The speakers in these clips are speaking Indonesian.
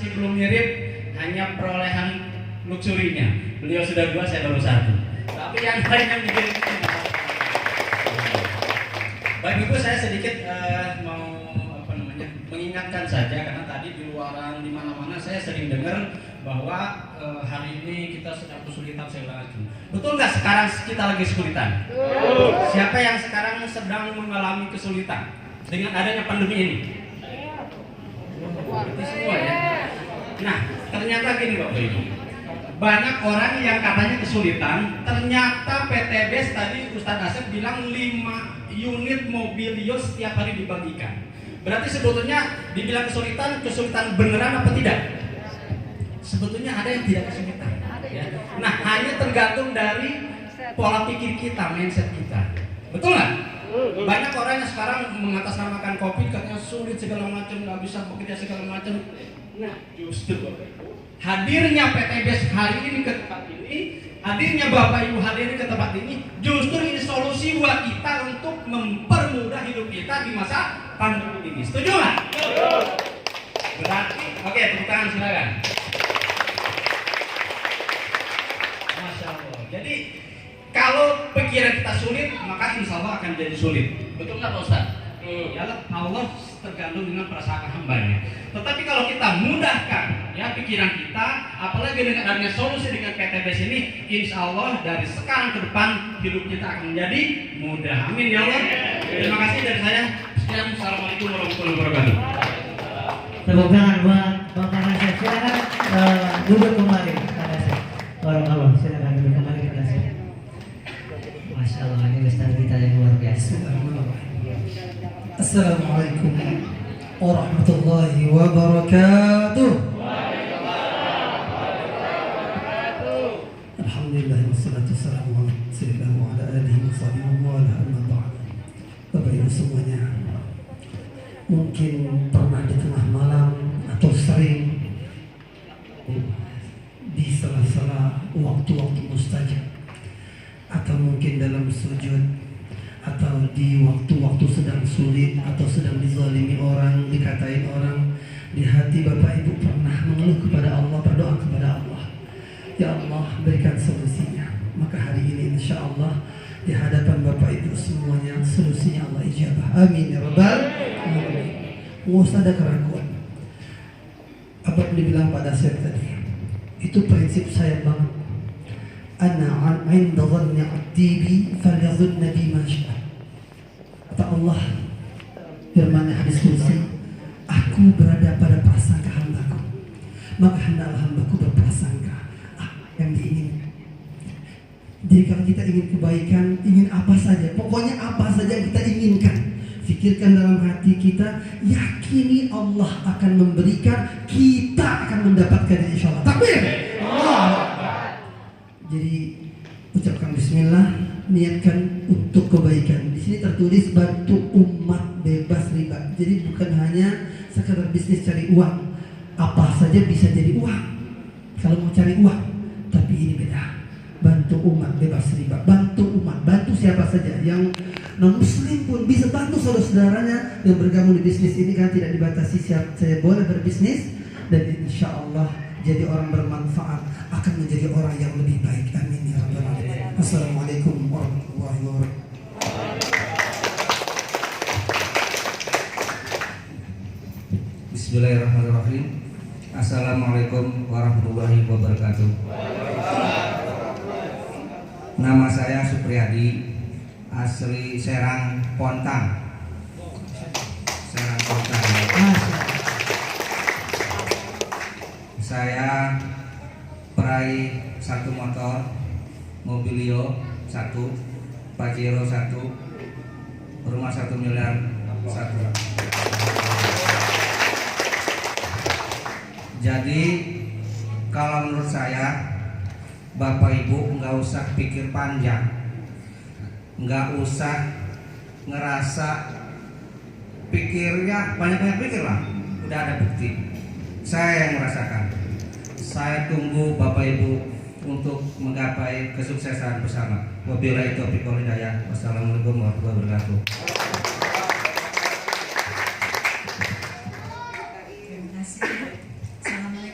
masih belum mirip, hanya perolehan luxurinya. Beliau sudah 2, saya baru 1. Tapi yang lain yang bikin. Baik Ibu, saya sedikit mau mengingatkan saja, karena tadi di luaran di mana-mana saya sering dengar bahwa hari ini kita sedang kesulitan segala macam. Betul nggak sekarang kita lagi kesulitan? Siapa yang sekarang sedang mengalami kesulitan dengan adanya pandemi ini? Berarti semua ya. Nah, ternyata gini Bapak Ibu, banyak orang yang katanya kesulitan. Ternyata PTBes tadi Ustadz Asep bilang 5 unit mobilio setiap hari dibagikan. Berarti sebetulnya dibilang kesulitan beneran apa tidak? Sebetulnya ada yang tidak kesulitan. Ya. Nah, hanya tergantung dari pola pikir kita, mindset kita. Betul nggak? Banyak orang yang sekarang mengatasnamakan COVID, katanya sulit segala macam, nggak bisa bekerja segala macam. Nah, justru hadirnya PTBes hari ini ke tempat ini, hadirnya Bapak Ibu hari ini ke tempat ini, justru ini solusi buat kita untuk mempermudah hidup kita di masa pandemi ini. Setuju nggak? Berarti, oke, tepuk tangan silakan. Masya Allah. Jadi kalau pikiran kita sulit, maka insya Allah akan jadi sulit. Betul nggak Pak Ustaz? Ya Allah tergantung dengan perasaan hambanya. Tetapi kalau kita mudahkan ya pikiran kita, apalagi dengan adanya solusi dengan PTBes ini, insya Allah dari sekarang ke depan hidup kita akan menjadi mudah. Amin ya Allah. Terima kasih dari saya. Sekian, assalamualaikum warahmatullahi wabarakatuh. Tepuk tangan buat Bapak Nasir. Silakan duduk kembali Pak Nasir. Allah, silakan duduk kembali Pak Nasir. Masya Allah, ini Ustaz kita yang luar biasa. Assalamualaikum warahmatullahi wabarakatuh. Alhamdulillah wassalatu wassalamu ala Rasulillah wa ala alihi wa sahbihi wa ala amma ba'd. Bapak Ibu semuanya, mungkin pernah di tengah malam atau sering di sela-sela waktu-waktu mustajab, atau mungkin dalam sujud, atau di waktu-waktu sedang sulit atau sedang dizalimi orang, dikatain orang, di hati Bapak Ibu pernah mengeluh kepada Allah, berdoa kepada Allah, ya Allah berikan solusinya. Maka hari ini insya Allah di hadapan Bapak Ibu semuanya solusinya Allah ijabah. Amin ya rabbal alamin. Nggak usah ada keraguan. Apa yang dibilang pada saya tadi, itu prinsip saya banget. Ana 'inda dhanni 'abdi bi falyadhunna bi ma syaa. Kata Allah firman hadis qudsi, aku berada pada prasangka hambaku, maka hendaklah hambaku berprasangka apa yang diinginkan. Jadi kalau kita ingin kebaikan, ingin apa saja, pokoknya apa saja yang kita inginkan, fikirkan dalam hati kita, yakini Allah akan memberikan, kita akan mendapatkan insyaallah. Takbir. Allah. Jadi ucapkan bismillah, niatkan untuk kebaikan. Di sini tertulis bantu umat bebas riba. Jadi bukan hanya sekedar bisnis cari uang. Apa saja bisa jadi uang kalau mau cari uang. Tapi ini beda. Bantu umat bebas riba. Bantu umat, bantu siapa saja. Yang non muslim pun bisa bantu saudara-saudaranya yang bergabung di bisnis ini, kan tidak dibatasi siapa saya boleh berbisnis, dan insya Allah jadi orang bermanfaat, akan menjadi orang yang lebih baik. Amin ya rabbal alamin. Assalamualaikum warahmatullahi wabarakatuh. Bismillahirrahmanirrahim. Assalamualaikum warahmatullahi wabarakatuh. Nama saya Supriyadi, asli Serang Pontang. Serang Pontang. Saya peraih 1 motor, Mobilio 1, Pajero 1, rumah 1 miliar 1. Jadi kalau menurut saya, Bapak Ibu nggak usah pikir panjang, nggak usah ngerasa pikirnya banyak-banyak pikir lah, udah ada bukti. Saya yang merasakan. Saya tunggu Bapak Ibu untuk menggapai kesuksesan bersama. Wabillahi taufiq wal hidayah. Wassalamualaikum warahmatullahi wabarakatuh. Terima kasih. Assalamualaikum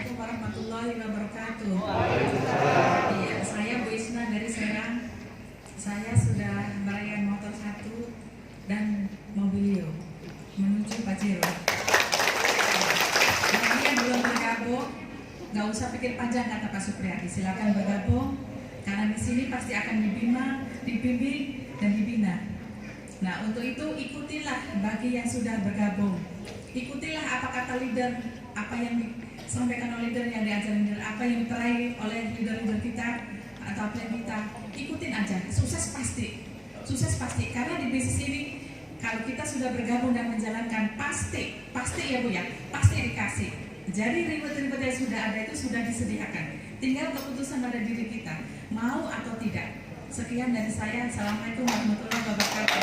nggak usah pikir panjang, kata Pak Supriyadi. Silakan bergabung, karena di sini pasti akan dibimbing dan dibina. Nah, untuk itu ikutilah bagi yang sudah bergabung. Ikutilah apa kata leader, apa yang disampaikan oleh leader, yang diajarin leader, apa yang diperaih oleh leader-leader kita atau plan kita. Ikutin aja, sukses pasti. Sukses pasti, karena di bisnis ini kalau kita sudah bergabung dan menjalankan pasti ya Bu ya, pasti dikasih. Jadi ribet-ribet yang sudah ada itu sudah disediakan. Tinggal keputusan pada diri kita, mau atau tidak. Sekian dari saya. Assalamualaikum warahmatullahi wabarakatuh.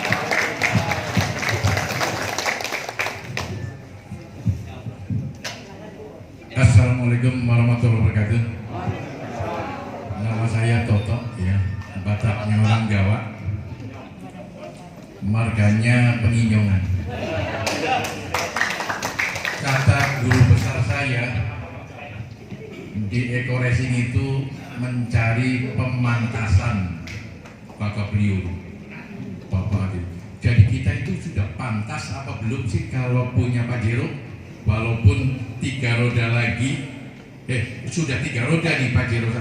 Assalamualaikum warahmatullahi wabarakatuh. Nama saya Toto, ya, Bataknya orang Jawa, marganya Penginjongan. Kata guru besar saya di Eko Racing itu mencari pemantasan Bapak beliau, Bapak Adil. Jadi kita itu sudah pantas apa belum sih kalau punya Pajero? Walaupun 3 roda lagi, sudah 3 roda nih Pajero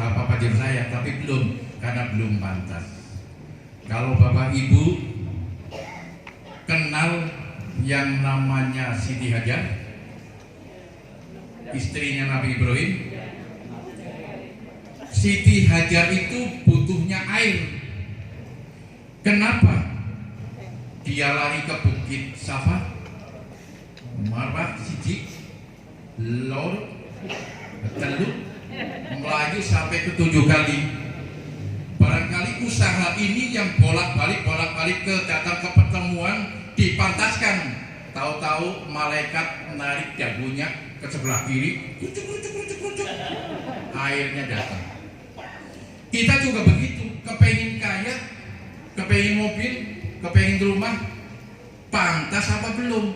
saya, tapi belum, karena belum pantas. Kalau Bapak Ibu kenal yang namanya Siti Hajar, istrinya Nabi Ibrahim. Siti Hajar itu butuhnya air. Kenapa? Dia lari ke Bukit Safa, Marwah, Siji, Lor, Teluk, melaju sampai ke 7 kali. Barangkali usaha ini yang bolak-balik ke datang ke pertemuan dipantaskan. Tahu-tahu malaikat narik dagunya ke sebelah kiri, kucuk, airnya datang. Kita juga begitu, kepengin kaya, kepengin mobil, kepengin rumah, pantas apa belum?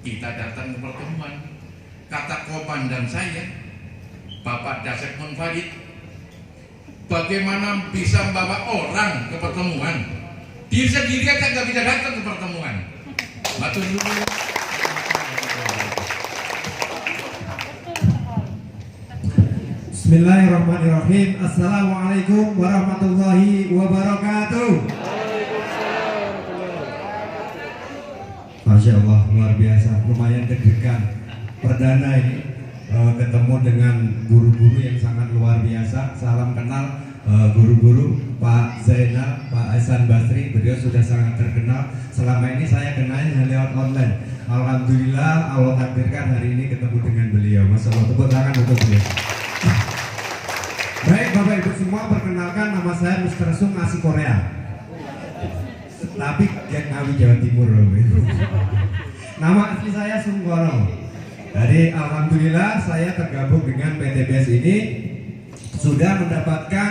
Kita datang ke pertemuan. Kata komandan saya, Bapak Dasep Munfarid, bagaimana bisa membawa orang ke pertemuan? Diri sendiri aja nggak bisa datang ke pertemuan. Matur nuwun. Bismillahirrahmanirrahim. Assalamualaikum warahmatullahi wabarakatuh. Masya Allah, luar biasa, lumayan deg-degan. Perdana ini ketemu dengan guru-guru yang sangat luar biasa. Salam kenal guru-guru Pak Zainal, Pak Hasan Basri. Beliau sudah sangat terkenal. Selama ini saya kenalnya lewat online. Alhamdulillah Allah takdirkan hari ini ketemu dengan beliau. Masya Allah, tepuk tangan untuk beliau. Baik Bapak Ibu semua, perkenalkan nama saya Mr. Sung asli Korea. Tapi Geng Ngawi Jawa Timur. Nama asli saya Sung Goro. Jadi alhamdulillah saya tergabung dengan PTBS ini, sudah mendapatkan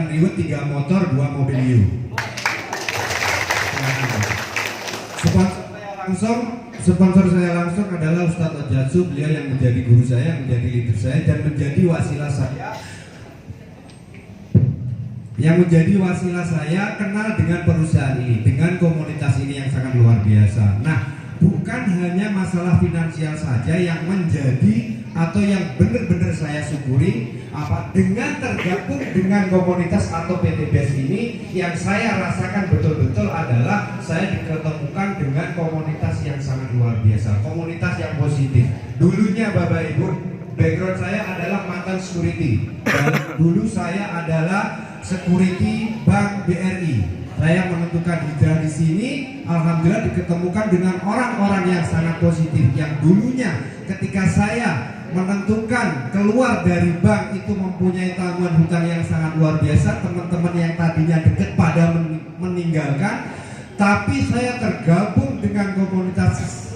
reward 3 motor 2 mobil U. Sponsor saya langsung adalah Ustadz Ojatsu. Beliau yang menjadi guru saya, menjadi leader saya, dan menjadi wasilah saya kenal dengan perusahaan ini, dengan komunitas ini yang sangat luar biasa. Nah, bukan hanya masalah finansial saja yang menjadi atau yang benar-benar saya syukuri, dengan tergabung dengan komunitas atau PTBS ini, yang saya rasakan betul-betul adalah saya diketemukan dengan komunitas yang sangat luar biasa, komunitas yang positif. Dulunya Bapak Ibu, background saya adalah mantan security, dan dulu saya adalah security Bank BRI. Saya menentukan hijrah di sini, alhamdulillah diketemukan dengan orang-orang yang sangat positif, yang dulunya ketika saya menentukan keluar dari bank itu mempunyai tanggungan hutang yang sangat luar biasa, teman-teman yang tadinya dekat pada meninggalkan, tapi saya tergabung dengan komunitas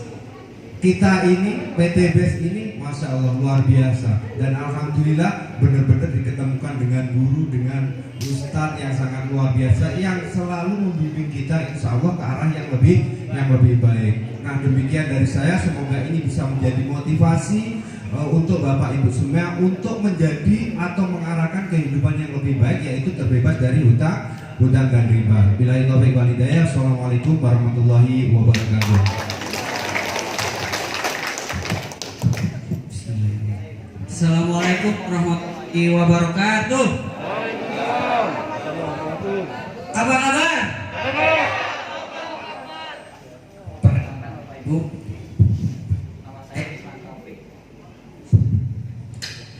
kita ini, PTBS ini, Masya Allah luar biasa. Dan alhamdulillah benar-benar diketemukan dengan guru, dengan ustadz yang sangat luar biasa, yang selalu membimbing kita insya Allah ke arah yang lebih baik. Nah, demikian dari saya, semoga ini bisa menjadi motivasi untuk Bapak Ibu semua untuk menjadi atau mengarahkan kehidupan yang lebih baik, yaitu terbebas dari hutang dan riba. Billahi taufiq wal hidayah. Assalamualaikum warahmatullahi wabarakatuh. Assalamualaikum warahmatullahi wabarakatuh. Apa kabar? Bu.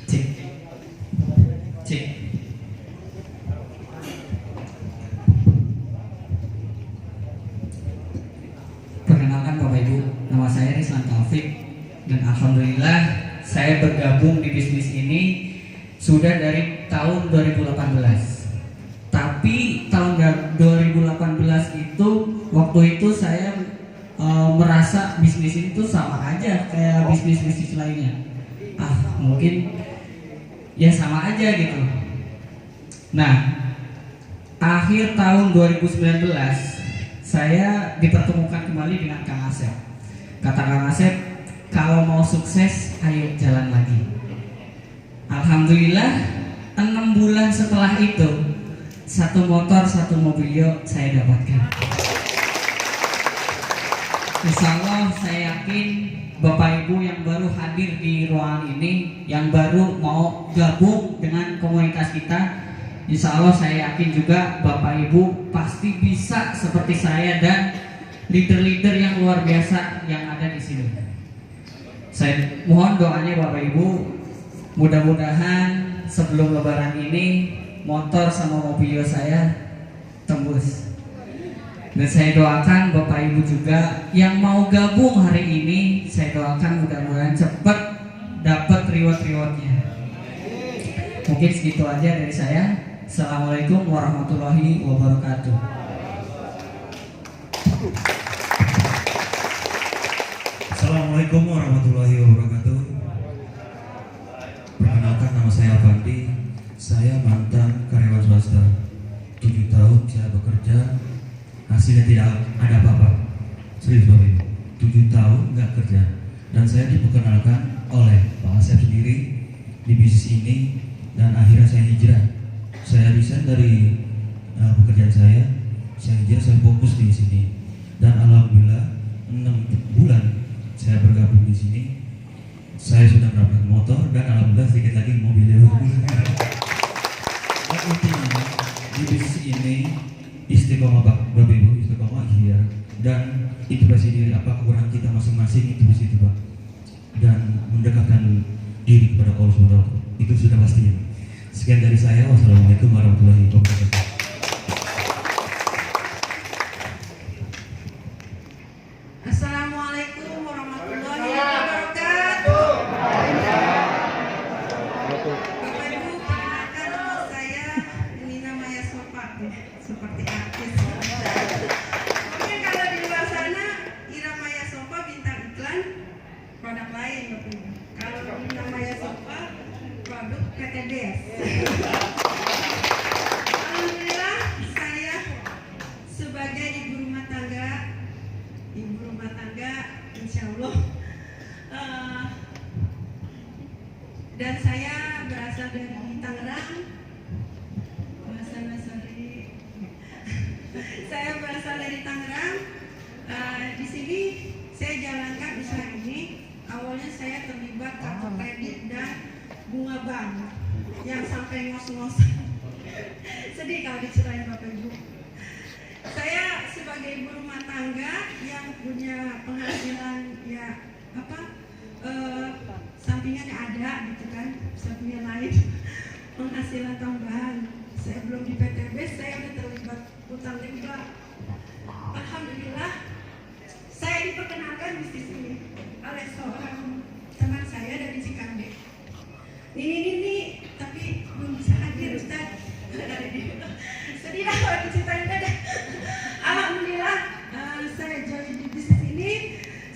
Cek. Cek. Perkenalkan Bapak Ibu, nama saya Rizlan Taufik dan alhamdulillah saya bergabung di bisnis ini sudah dari tahun 2018. Tapi tahun 2018 itu waktu itu saya merasa bisnis ini tuh sama aja kayak bisnis-bisnis lainnya. Mungkin ya sama aja gitu. Nah, akhir tahun 2019 saya dipertemukan kembali dengan Kang Asep. Kata Kang Asep, kalau mau sukses, ayo jalan lagi. Alhamdulillah, 6 bulan setelah itu, 1 motor, 1 mobilio saya dapatkan. Insya Allah saya yakin Bapak Ibu yang baru hadir di ruangan ini, yang baru mau gabung dengan komunitas kita, insya Allah saya yakin juga Bapak Ibu pasti bisa seperti saya dan leader-leader yang luar biasa yang ada di sini. Saya mohon doanya Bapak Ibu, mudah-mudahan sebelum Lebaran ini motor sama mobil saya tembus. Dan saya doakan Bapak Ibu juga yang mau gabung hari ini, saya doakan mudah-mudahan cepat dapat reward-rewardnya. Mungkin segitu aja dari saya. Assalamualaikum warahmatullahi wabarakatuh. Assalamualaikum warahmatullahi wabarakatuh. Perkenalkan, nama saya Alfandi. Saya mantan karyawan swasta. 7 tahun saya bekerja, hasilnya tidak ada apa-apa. Serius Bapak Ibu, 7 tahun nggak kerja. Dan saya diperkenalkan oleh Pak Asep sendiri di bisnis ini, dan akhirnya saya hijrah. Saya resign dari pekerjaan saya hijrah, saya fokus di sini. Dan alhamdulillah 6 bulan saya bergabung di sini, saya sudah mendapatkan motor dan alhamdulillah sedikit lagi mobil. Dan intinya di bisnis ini istiqomah Bapak Ibu, istiqomah iya. Dan itu diri apa kekurangan kita masing-masing itu di situ Pak. Dan mendekatkan diri kepada Allah SWT, itu sudah pastinya. Sekian dari saya. Wassalamualaikum warahmatullahi wabarakatuh. Assalamualaikum warahmatullahi wabarakatuh. Bapak Ibu, perkenalkan nama saya Nina Maya Sopak, seperti artis. Mungkin kalau di luar sana Ira Maya Sopak bintang iklan produk lain Bapak Ibu. Kalau Nina Maya Sopak produk PTBS. Alhamdulillah saya sebagai ibu rumah tangga insya Allah, dan saya berasal dari Tangerang. Saya berasal dari Tangerang. Di sini saya jalankan usaha ini. Awalnya saya terlibat kartu kredit dan bunga bank yang sampai ngos-ngosan. Sedih kalau diceritain Bapak Ibu. Saya sebagai ibu rumah tangga yang punya penghasilan sampingannya ada gitu kan, sampingan lain, penghasilan tambahan. Saya belum di PTB, saya udah terlibat utang riba. Alhamdulillah saya diperkenalkan bisnis ini oleh seorang teman saya dari Cikampek. Ini tapi belum bisa hadir Ustaz. Sedih lah kalau diceritain deh. Alhamdulillah saya join di bisnis ini.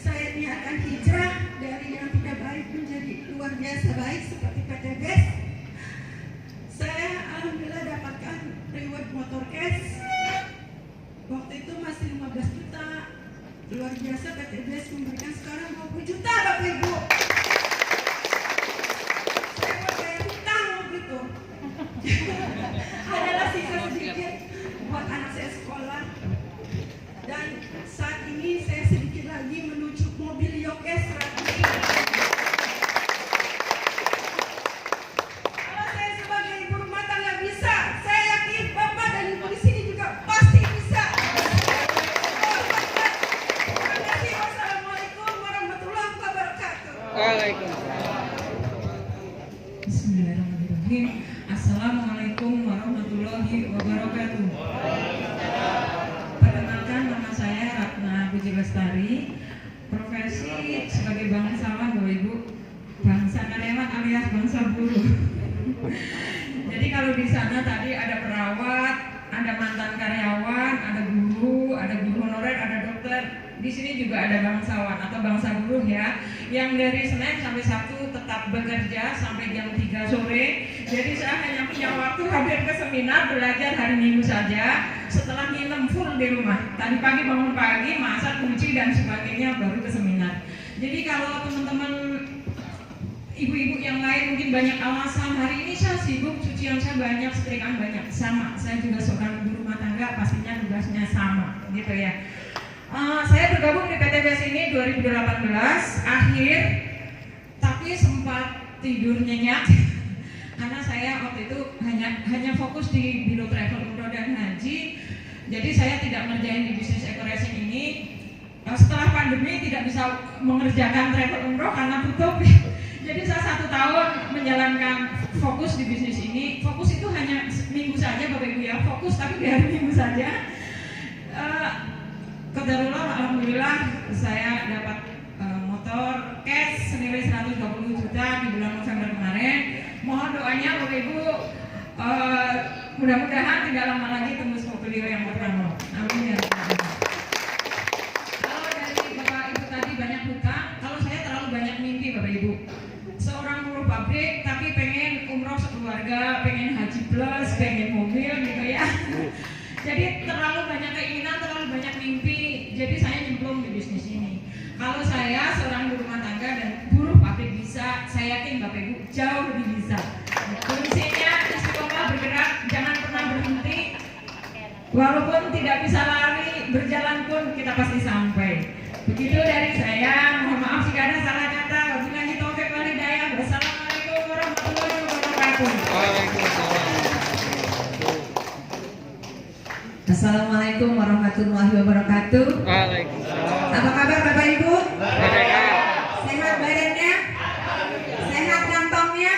Saya niatkan hijrah dari yang tidak baik menjadi luar biasa baik seperti PTBS. Saya alhamdulillah dapatkan reward motor cash. Waktu itu masih 15 juta. Luar biasa PTBS memberikan sekarang 20 juta Bapak Ibu. Saya buat bayar hutang waktu itu. Adalah sisa sedikit buat anak saya sekolah. Dan saat ini saya sedikit lagi menuju mobil Yokes 100. Bismillahirrahmanirrahim. Assalamualaikum warahmatullahi wabarakatuh. Perkenalkan, nama saya Ratna Puji Lestari, profesi sebagai bangsawan, Bapak Ibu, bangsa karyawan alias bangsa buruh. Jadi kalau di sana tadi ada perawat, ada mantan karyawan, ada guru honorer, ada dokter. Di sini juga ada bangsawan atau bangsa buruh ya, yang dari Senin sampai Sabtu tetap bekerja sampai jam 3 sore. Jadi saya hanya punya waktu hampir ke seminar belajar hari Minggu saja. Setelah nginep full di rumah. Tadi pagi bangun pagi, masak, cuci dan sebagainya baru ke seminar. Jadi kalau teman-teman ibu-ibu yang lain mungkin banyak alasan, hari ini saya sibuk, cucian saya banyak, setrikaan banyak, sama. Saya juga seorang ibu rumah tangga, pastinya tugasnya sama, gitu ya. Saya bergabung di PTBS ini 2018 akhir, tapi sempat tidur nyenyak karena saya waktu itu hanya fokus di biro travel umroh dan haji. Jadi saya tidak mengerjain di bisnis eco-racing ini. Setelah pandemi tidak bisa mengerjakan travel umroh karena tutup. Jadi saya 1 tahun menjalankan fokus di bisnis ini. Fokus itu hanya minggu saja Bapak Ibu ya, fokus tapi di hari Minggu saja. Qadarullah, alhamdulillah saya dapat motor cash senilai 120 juta di bulan November kemarin. Mohon doanya Bapak Ibu, mudah-mudahan tidak lama lagi tembus mobilio yang pertama. Amin ya. Kalau dari Bapak Ibu tadi banyak hutang, kalau saya terlalu banyak mimpi Bapak Ibu. Seorang buruh pabrik tapi pengen umroh sekeluarga, pengen haji plus, pengen mobil gitu ya. Jadi terlalu banyak keinginan, terlalu banyak mimpi. Jadi saya nyemplung di bisnis ini. Kalau saya seorang ibu rumah tangga dan buruh pabrik bisa, saya yakin Bapak Ibu jauh lebih bisa. Kuncinya istiqomah bergerak, jangan pernah berhenti. Walaupun tidak bisa lari, berjalan pun kita pasti sampai. Begitu dari saya. Mohon maaf jika ada salah kata. Wabillahi taufiq wal hidayah. Wassalamualaikum warahmatullahi wabarakatuh. Assalamualaikum warahmatullahi wabarakatuh. Apa kabar Bapak Ibu? Sehat badannya? Sehat kantongnya?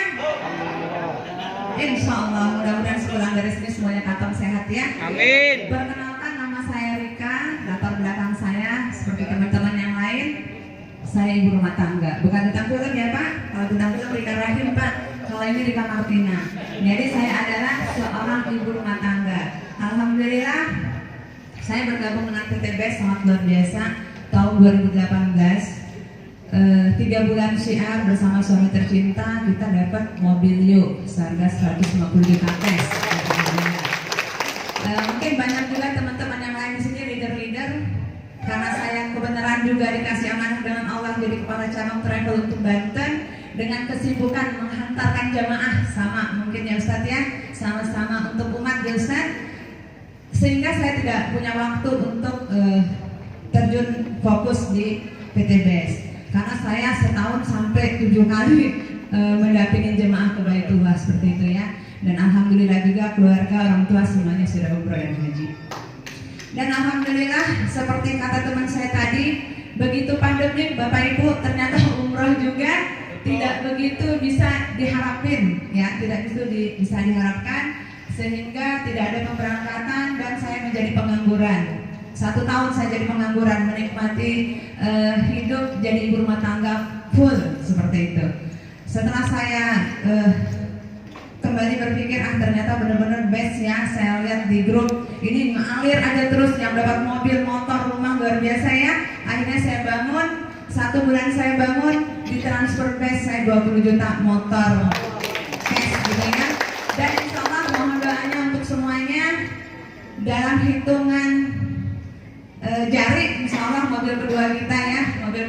Insya Allah mudah-mudahan sepulang dari sini semuanya kantong sehat ya. Amin. Perkenalkan, nama saya Rika. Latar belakang saya seperti teman-teman yang lain, saya ibu rumah tangga. Bukan tentang film ya Pak. Kalau tentang film Rika Rahim Pak. Kalau ini Rika Martina. Jadi saya adalah seorang ibu rumah tangga. Alhamdulillah saya bergabung dengan PTBS sangat luar biasa tahun 2018. 3 bulan syiar bersama suami tercinta kita dapat mobilio seharga 150 juta cash. Mungkin banyak juga teman-teman yang lain di sini leader-leader, karena saya kebenaran juga dikasih amanah dengan Allah jadi kepala cabang travel untuk Banten dengan kesibukan menghantarkan jamaah sama mungkin ya Ustadz ya, sama-sama untuk umat ya Ustadz. Sehingga saya tidak punya waktu untuk terjun fokus di PTBS karena saya setahun sampai 7 kali mendampingi jemaah ke Baitullah seperti itu ya. Dan alhamdulillah juga keluarga orang tua semuanya sudah umroh dan haji. Dan alhamdulillah seperti kata teman saya tadi, begitu pandemi Bapak Ibu ternyata umroh juga tidak begitu bisa diharapin ya, tidak begitu bisa diharapkan. Sehingga tidak ada pemberangkatan dan saya menjadi pengangguran. 1 tahun saya jadi pengangguran, menikmati hidup jadi ibu rumah tangga full seperti itu. Setelah saya kembali berpikir, ternyata benar-benar best ya. Saya lihat di grup ini ngalir aja terus, yang dapat mobil, motor, rumah luar biasa ya. Akhirnya saya bangun, 1 bulan saya bangun, ditransfer best saya 20 juta motor cash gitu ya. Dan insya Allah mohon doanya untuk semuanya dalam hitungan jari, insya Allah mobil kedua kita ya, mobil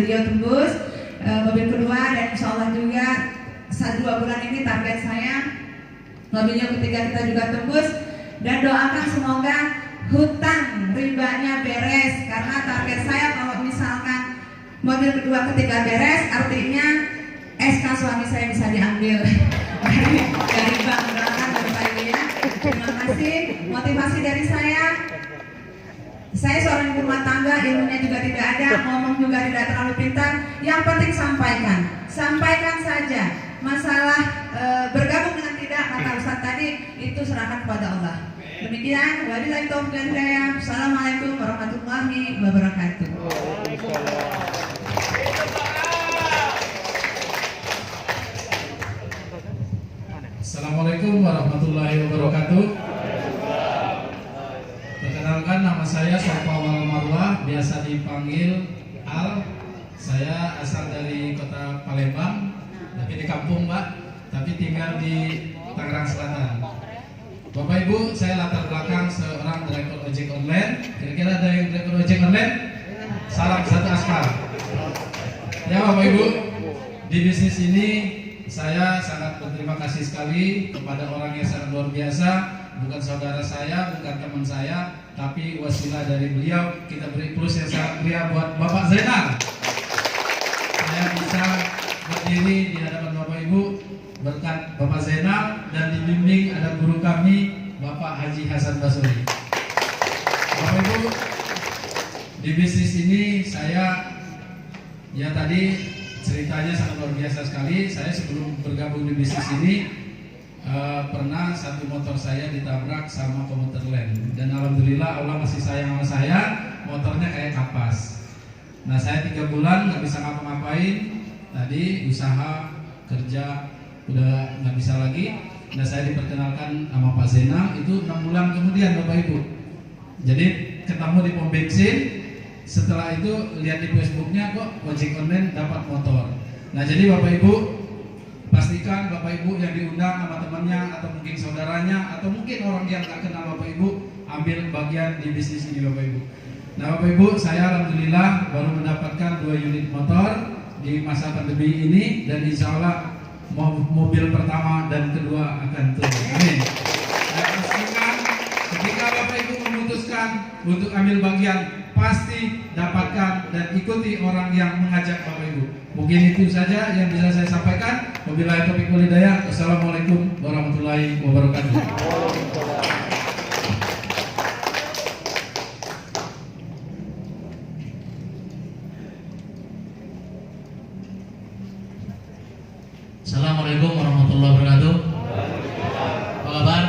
Rio tembus, mobil kedua, dan insya Allah juga 1-2 bulan ini target saya mobil Rio ketiga kita juga tembus. Dan doakan semoga hutang ribanya beres, karena target saya kalau misalkan mobil kedua ketiga beres artinya SK suami saya bisa diambil dari bank. Doakan Bapak Ibu ya. Terima kasih. Motivasi dari saya seorang ibu rumah tangga, ilmunya juga tidak ada, ngomong juga tidak terlalu pintar. Yang penting sampaikan saja. masalah bergabung dengan tidak, kata Ustaz tadi, itu serahkan kepada Allah. Demikian, wabillahi taufiq wal hidayah. Assalamualaikum warahmatullahi wabarakatuh. Assalamualaikum warahmatullahi wabarakatuh. Perkenalkan, nama saya Sofawal Marwah, biasa dipanggil Al. Saya asal dari kota Palembang, tapi di kampung Mbak, tapi tinggal di Tangerang Selatan. Bapak Ibu, saya latar belakang seorang driver ojek online. Kira-kira ada yang driver ojek online? Salam satu aspal. Ya Bapak Ibu, di bisnis ini saya sangat berterima kasih sekali kepada orang yang sangat luar biasa. Bukan saudara saya, bukan teman saya, tapi wasilah dari beliau. Kita beri plus yang sangat meriah buat Bapak Zainal. Saya bisa berdiri di hadapan Bapak Ibu berkat Bapak Zainal, dan dibimbing ada guru kami Bapak Haji Hasan Basuri. Bapak Ibu, di bisnis ini saya ya tadi ceritanya sangat luar biasa sekali. Saya sebelum bergabung di bisnis ini pernah satu motor saya ditabrak sama komuter lain, dan alhamdulillah Allah masih sayang sama saya. Motornya kayak kapas. Nah, saya 3 bulan nggak bisa ngapa-ngapain. Tadi usaha kerja udah nggak bisa lagi. Nah, saya diperkenalkan sama Pak Zainal itu 6 bulan kemudian Bapak Ibu. Jadi ketemu di pom bensin. Setelah itu lihat di Facebooknya kok ojek online dapat motor. Nah, jadi Bapak Ibu pastikan Bapak Ibu yang diundang sama temannya atau mungkin saudaranya atau mungkin orang yang nggak kenal Bapak Ibu ambil bagian di bisnis ini Bapak Ibu. Nah Bapak Ibu, saya alhamdulillah baru mendapatkan 2 unit motor di masa pandemi ini, dan insya Allah mobil pertama dan kedua akan turun. Amin. Saya pastikan ketika Bapak Ibu memutuskan untuk ambil bagian, pasti dapatkan dan ikuti orang yang mengajak Bapak Ibu. Mungkin itu saja yang bisa saya sampaikan. Wabillahi taufiq wal hidayah. Wassalamualaikum warahmatullahi wabarakatuh. Assalamualaikum warahmatullahi wabarakatuh. Apa kabar?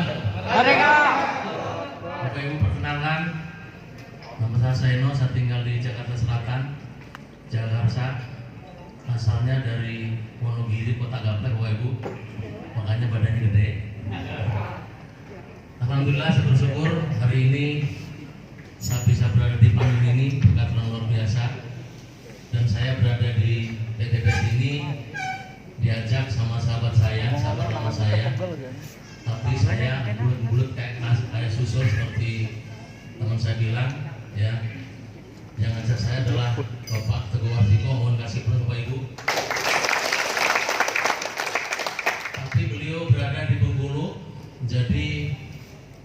Bapak Ibu, perkenalkan, nama saya Saino, saya tinggal di Jakarta Selatan, Jakarta. Asalnya dari Wonogiri, Kota Gaplek, Bapak Ibu. Makanya badannya gede. Alhamdulillah, saya bersyukur hari ini saya bisa berada di panggung ini berkat yang luar biasa. Dan saya berada di PTBS ini diajak sama sahabat lama saya, tapi saya bulut-bulut kayak susul seperti teman saya bilang, ya. Yang ngajak saya adalah Bapak Teguh Warsiko, mohon kasih plus Bapak Ibu. Tapi beliau berada di Bengkulu, jadi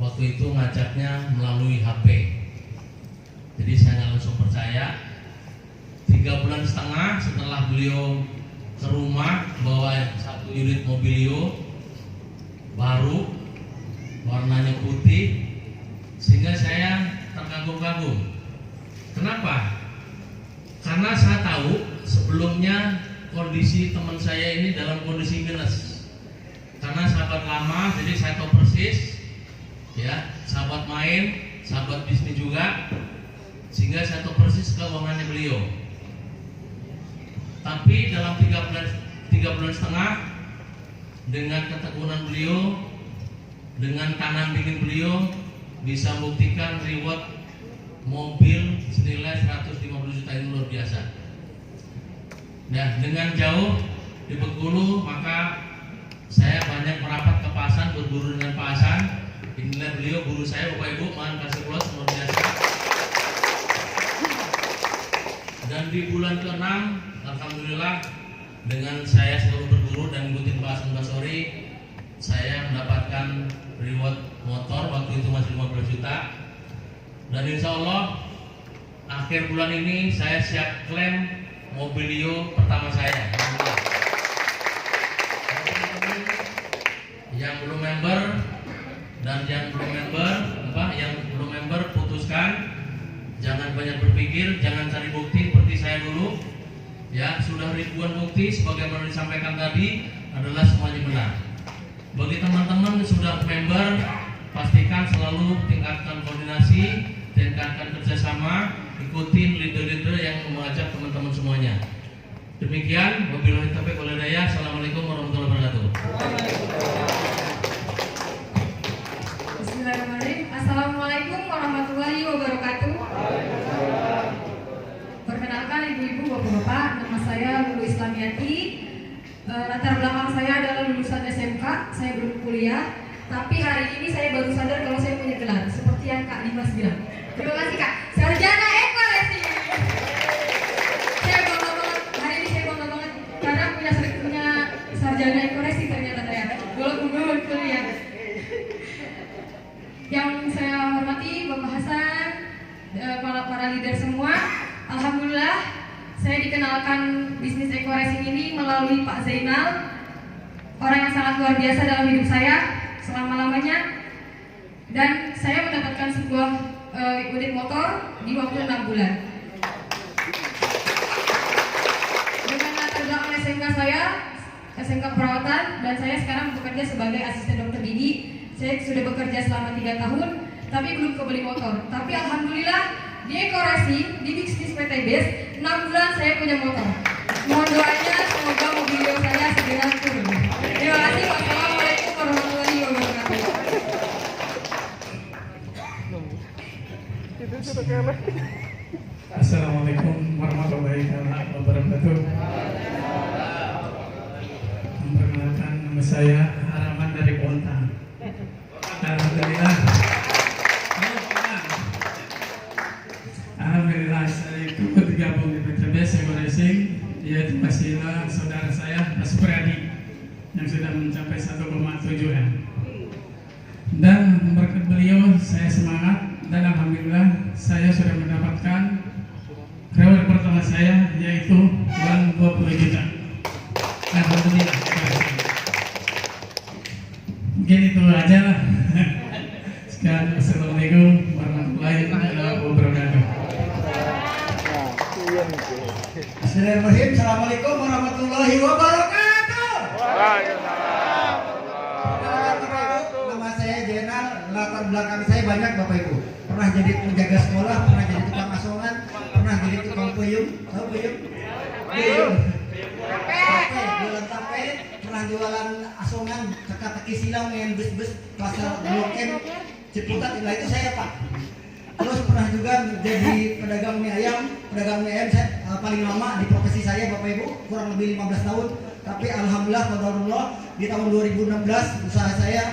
waktu itu ngajaknya melalui HP. Jadi saya nggak langsung percaya. 3,5 bulan setelah beliau ke rumah bawa 1 unit mobilio baru, warnanya putih, sehingga saya terkagum-kagum. Kenapa? Karena saya tahu sebelumnya kondisi teman saya ini dalam kondisi minus. Karena sahabat lama, jadi saya tahu persis, ya, sahabat main, sahabat bisnis juga, sehingga saya tahu persis keuangannya beliau. Tapi dalam 3,5 bulan dengan ketekunan beliau, dengan tangan dingin beliau, bisa membuktikan reward mobil senilai 150 juta ini luar biasa. Nah, dengan jauh di Bengkulu, maka saya banyak merapat ke Pak Hasan, berguru dengan Pak Hasan. Inilah beliau guru saya, Bapak Ibu, mohon kasih plus luar biasa. Dan di bulan ke-6, alhamdulillah, dengan saya selalu berguru dan mengikuti Pak Hasan Basori, saya mendapatkan reward motor, waktu itu masih 15 juta. Dan insya Allah akhir bulan ini saya siap klaim mobilio pertama saya. Yang belum member dan yang belum member putuskan, jangan banyak berpikir, jangan cari bukti seperti saya dulu. Ya, sudah ribuan bukti sebagaimana disampaikan tadi adalah semuanya benar. Bagi teman-teman yang sudah member, pastikan selalu tingkatkan koordinasi, tingkatkan kerjasama, ikutin leader-leader yang mengajak teman-teman semuanya. Demikian, wabillahi taufiq wal hidayah. Assalamualaikum warahmatullahi wabarakatuh. Bismillahirrahmanirrahim. Assalamualaikum warahmatullahi wabarakatuh. Perkenalkan ibu-ibu, bapak-bapak, nama saya Lulu Islamiati. Latar belakang saya adalah lulusan SMK, saya belum kuliah. Tapi hari ini saya baru sadar kalau saya punya gelar, seperti yang Kak Dimas bilang. Terima kasih Kak. Sarjana Ekolesi. Saya bangga banget, hari ini saya bangga banget karena punya sarjana Ekolesi ternyata saya. Walaupun belum kuliah. Yang saya hormati Bapak Hasan, para leader semua. Alhamdulillah saya dikenalkan bisnis Ekoracing ini melalui Pak Zainal, orang yang sangat luar biasa dalam hidup saya selama-lamanya, dan saya mendapatkan sebuah unit motor di waktu 6 bulan. Dengan latar belakang SMK saya, SMK perawatan, dan saya sekarang bekerja sebagai asisten dokter gigi. Saya sudah bekerja selama 3 tahun, tapi belum kebeli motor. Tapi alhamdulillah di Ekoracing, di bisnis PT Base, 6 bulan saya punya motor. Mohon doanya semoga mobilio saya segera turun. Terima kasih. Wassalamualaikum warahmatullahi wabarakatuh. Assalamualaikum warahmatullahi wabarakatuh. Memperkenalkan, nama saya Haraman dari Bontang. Alhamdulillah saya ikut bergabung di PTBS Ekoracing, yaitu wasilah saudara saya Pak Supriyadi yang sudah mencapai 1,7 M. Dan berkat beliau saya semangat, dan alhamdulillah saya sudah mendapatkan reward pertama saya, yaitu uang 20 juta. Alhamdulillah. Mungkin itu aja lah. Sekian, assalamualaikum warahmatullahi wabarakatuh. Bismillahirrahmanirrahim. Assalamualaikum warahmatullahi wabarakatuh. Nama saya Jenal, latar belakang saya banyak Bapak Ibu. Pernah jadi penjaga sekolah, pernah jadi tukang asongan, pernah jadi tukang peyem. Tahu peyem? Peyem. Jualan tape, pernah jualan asongan, teka-teki silang, main bus-bus, pasar Blok M, Ciputat, nah itu saya Pak. Terus pernah juga jadi pedagang mie ayam. Pedagang mie ayam saya paling lama di profesi saya Bapak Ibu, kurang lebih 15 tahun. Tapi alhamdulillah qadarullah di tahun 2016 usaha saya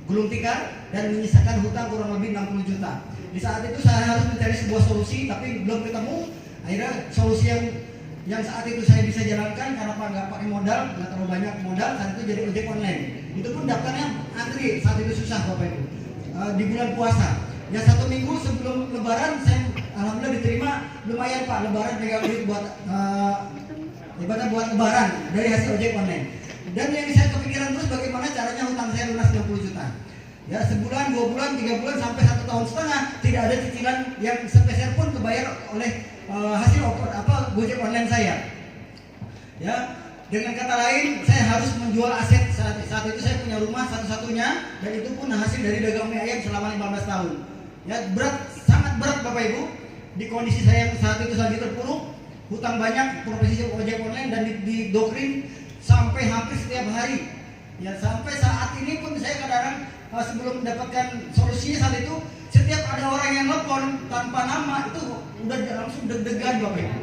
gulung tikar dan menyisakan hutang kurang lebih 60 juta. Di saat itu saya harus mencari sebuah solusi, tapi belum ketemu. Akhirnya solusi yang saat itu saya bisa jalankan karena Pak nggak pakai modal, nggak terlalu banyak modal, saat itu jadi ojek online. Itu pun daftarnya antri, saat itu susah Bapak Ibu. Di bulan puasa, ya 1 minggu sebelum Lebaran saya alhamdulillah diterima lumayan Pak, Lebaran pegang duit buat ibadah buat Lebaran dari hasil ojek online. Dan yang saya kepikiran terus bagaimana caranya hutang saya lunas 60 juta. Ya sebulan, 2 bulan, 3 bulan sampai 1 tahun setengah tidak ada cicilan yang sepeser pun kebayar oleh hasil Gojek online saya. Ya, dengan kata lain saya harus menjual aset. Saat itu saya punya rumah satu-satunya, dan itu pun hasil dari dagang mie ayam selama 15 tahun. Ya berat, sangat berat Bapak Ibu. Di kondisi saya yang saat itu lagi terpuruk, hutang banyak, profesi ojek online dan didoktrin sampai hampir setiap hari. Ya sampai saat ini pun saya kadang-kadang sebelum mendapatkan solusinya saat itu, setiap ada orang yang telepon tanpa nama itu udah langsung deg-degan Bapak Ibu.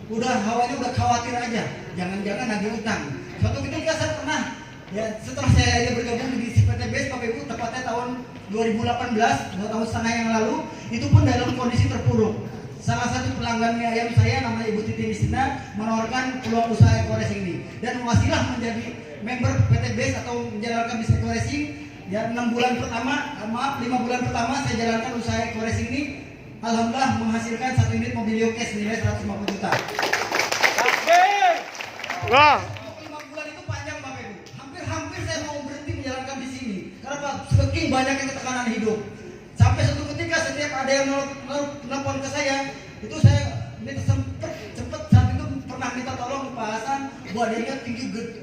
Udah hawanya udah khawatir aja, jangan-jangan nagih utang. Suatu ketika saya pernah, ya setelah saya bergabung di PT Base Bapak Ibu, tepatnya tahun 2018, 2 tahun setengah yang lalu, itu pun dalam kondisi terpuruk. Salah satu pelanggan mie ayam saya namanya Ibu Titi Mistina menawarkan peluang usaha Ekoracing ini, dan wasilah menjadi member PT Base atau menjalankan bisnis Ekoracing. Ya 5 bulan pertama saya jalankan usaha Ekoracing ini. Alhamdulillah menghasilkan 1 unit mobilio cash nilai 150 juta. Wah. 5 bulan itu panjang Bapak Ibu. Hampir saya mau berhenti menjalankan di sini. Karena saking banyaknya tekanan hidup. Sampai suatu ketika setiap ada yang nelpon ke saya, itu saya minta tolong Pak Hasan, badannya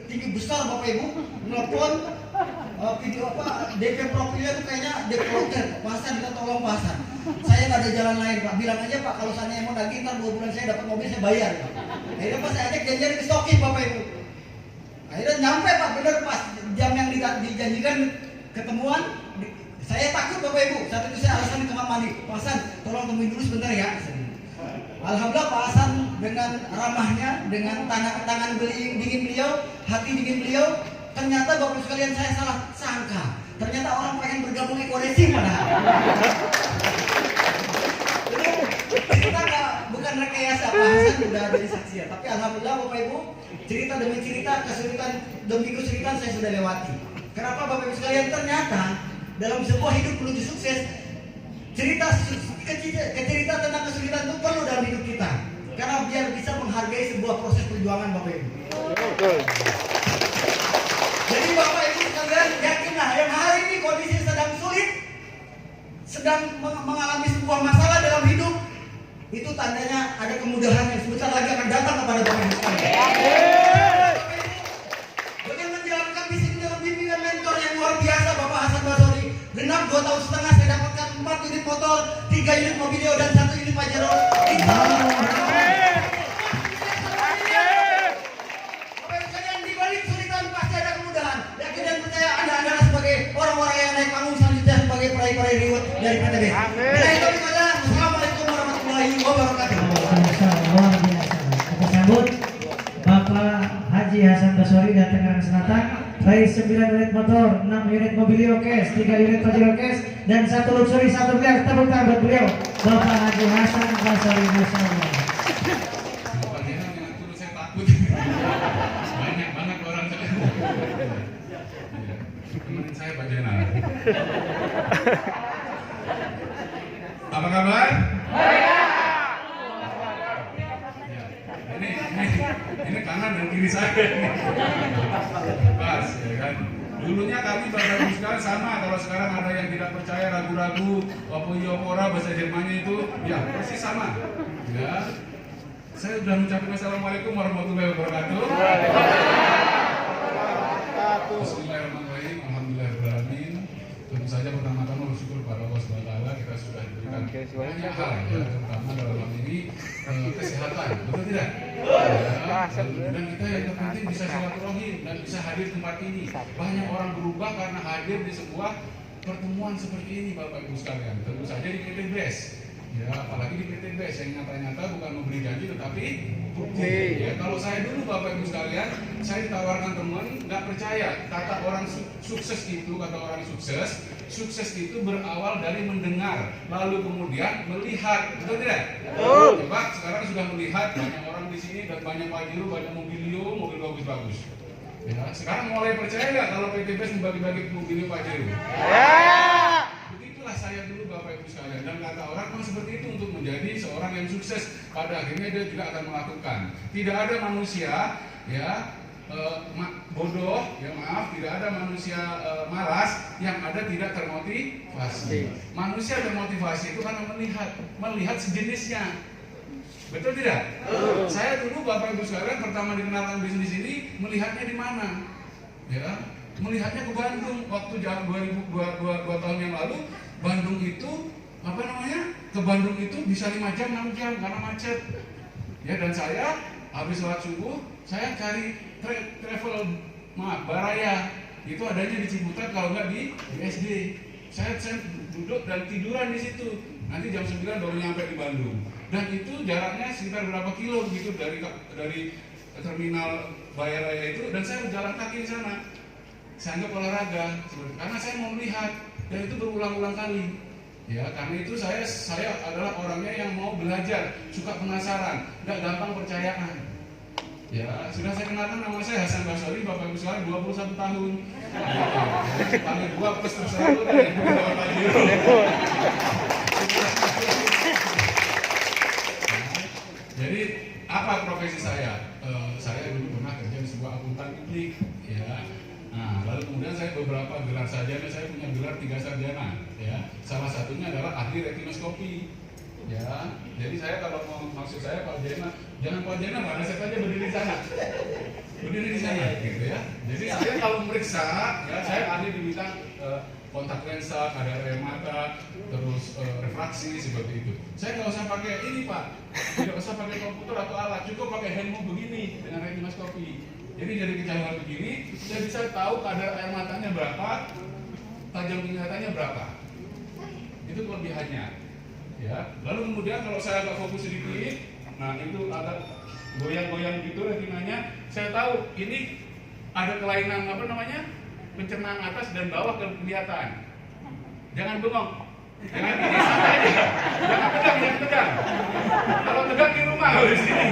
tinggi besar Bapak Ibu, nelfon video DP profilnya tuh kayaknya DP hotel. Pak Hasan, kita tolong Pak Hasan. Saya nggak ada jalan lain Pak, bilang aja Pak kalau seandainya mau daging ntar 2 bulan saya dapat mobil saya bayar Pak. Akhirnya pas saya ajak janjian ke Stokin Bapak Ibu. Akhirnya nyampe Pak, bener pas jam yang dijanjikan ketemuan. Saya takut Bapak Ibu, saat itu saya alasan di kamar mandi. Pak Hasan, tolong temuin dulu sebentar ya. Alhamdulillah Pak Hasan dengan ramahnya, dengan tangan dingin beliau, hati dingin beliau, ternyata Bapak Ibu sekalian saya salah sangka. Ternyata orang pengen bergabung eco-racing padahal. Kita bukan rekayasa, Pak Hasan udah jadi saksi ya. Tapi alhamdulillah Bapak Ibu, cerita demi cerita, kesulitan demi kesulitan saya sudah lewati. Kenapa Bapak Ibu sekalian? Ternyata dalam sebuah hidup menuju sukses, cerita tentang kesulitan itu perlu dalam hidup kita. Karena biar bisa menghargai sebuah proses perjuangan Bapak Ibu. Jadi Bapak Ibu sekalian yakinlah yang hari ini kondisi sedang sulit, sedang mengalami sebuah masalah dalam hidup, itu tandanya ada kemudahan yang sebentar lagi akan datang kepada Bapak Ibu sekalian. Dengan menjalankan misi dalam bimbingan mentor yang luar biasa Bapak Hasan Basori, genap 2 tahun setengah saya dapatkan 4 unit motor, 3 unit mobilio dan 1 unit Pajero. Bapak Ibu sekalian, di balik kesulitan pasti ada kemudahan. Yakin dan percaya Anda adalah sebagai orang-orang yang naik panggung selanjutnya sebagai peraih-peraih reward dari PTB. Assalamualaikum warahmatullahi wabarakatuh. Luar biasa. Kita sambut Bapak Haji Hasan Basori dari Tangerang Selatan. Baik 9 unit motor, 6 unit mobilio cash, 3 unit Pajero cash, dan 1 luxury 1 miliar. Tepuk tangan buat beliau, Bapak Haji Hasan Basori. Masya Allah. Saya takut. Banyak banget orang saya. Temenin saya Pak Jena. Apa kabar? Ini kanan dan kiri saya. Pas, ya kan. Dulunya kami Bapak Ibu sekalian sama. Kalau sekarang ada yang tidak percaya, ragu-ragu, Opora bahasa Jermannya itu, ya persis sama. Ya. Saya sudah mengucapkan Assalamualaikum warahmatullahi wabarakatuh. Bismillahirrahmanirrahim. Alhamdulillahirrahmanirrahim. Tentu saja pertama-tama bersyukur kepada Allah SWT kita sudah diberikan banyak hal ya, terutama dalam hal ini kesehatan, betul tidak? Ya, dan kita yang terpenting bisa silaturahim dan bisa hadir tempat ini. Banyak orang berubah karena hadir di sebuah pertemuan seperti ini Bapak Ibu sekalian. Tentu saja di PT BES. Ya, apalagi di PT BES yang nyata-nyata bukan memberi janji tetapi bukti. Ya, kalau saya dulu Bapak Ibu sekalian, saya ditawarkan teman, nggak percaya. Kata orang sukses itu, kata orang sukses itu berawal dari mendengar, lalu kemudian melihat, betul tidak? Coba sekarang sudah melihat banyak orang di sini dan banyak Pajero, banyak mobilio, mobil bagus-bagus. Ya, sekarang mulai percaya nggak kalau PT BES membagi-bagi mobilio Pajero? Begitulah saya dulu Bapak Ibu sekalian, dan kata orang memang seperti itu untuk menjadi seorang yang sukses. Pada akhirnya dia juga akan melakukan. Tidak ada manusia ya bodoh, ya maaf, tidak ada manusia malas yang ada tidak termotivasi. Manusia termotivasi itu karena melihat sejenisnya. Betul tidak? Saya dulu Bapak Ibu sekalian pertama dikenalkan bisnis ini melihatnya di mana? Ya, melihatnya ke Bandung waktu jam 2 tahun yang lalu. Bandung itu ke Bandung itu bisa 5 jam 6 jam karena macet. Ya, dan saya habis sholat subuh saya cari travel Baraya, itu adanya di Ciputat kalau nggak di SD. Saya duduk dan tiduran di situ. Nanti jam 9 baru nyampe di Bandung. Dan itu jaraknya sekitar berapa kilo gitu dari terminal Baraya itu, dan saya berjalan kaki di sana. Saya anggap olahraga karena saya mau melihat, dan itu berulang-ulang kali. Ya, karena itu saya adalah orangnya yang mau belajar, suka penasaran, nggak gampang percayaan. Ya, sudah saya kenalkan nama saya Hasan Basori, Bapak Ibu sekalian 21 tahun. Panggil gua plus terserah lu deh. Jadi apa profesi saya? Saya dulu pernah kerja di sebuah akuntan publik, ya. Nah, lalu kemudian saya beberapa gelar sarjana, saya punya gelar 3 sarjana, ya. Salah satunya adalah ahli retinoskopi. Ya, jadi saya kalau mau maksud saya Pak Jena Jangan Pak Jena, Pak Dasep aja berdiri di sana. Berdiri di sana, gitu ya. Jadi saya kalau meriksa, ya saya ada diminta kontak lensa, kadar air mata, terus refraksi seperti itu. Saya nggak usah pakai ini Pak, tidak usah pakai komputer atau alat, cukup pakai handphone begini dengan retinoskopi. Jadi dari kejauhan begini, saya bisa tahu kadar air matanya berapa, tajam penglihatannya berapa. Itu kelebihannya. Ya. Lalu kemudian kalau saya agak fokus sedikit, nah itu agak goyang-goyang gitu retinanya, saya tahu ini ada kelainan apa namanya, pencernaan atas dan bawah kelihatan. Jangan bengong, jangan ini santai aja, jangan tegang, jangan tegang. Kalau tegang di rumah kalau di sini.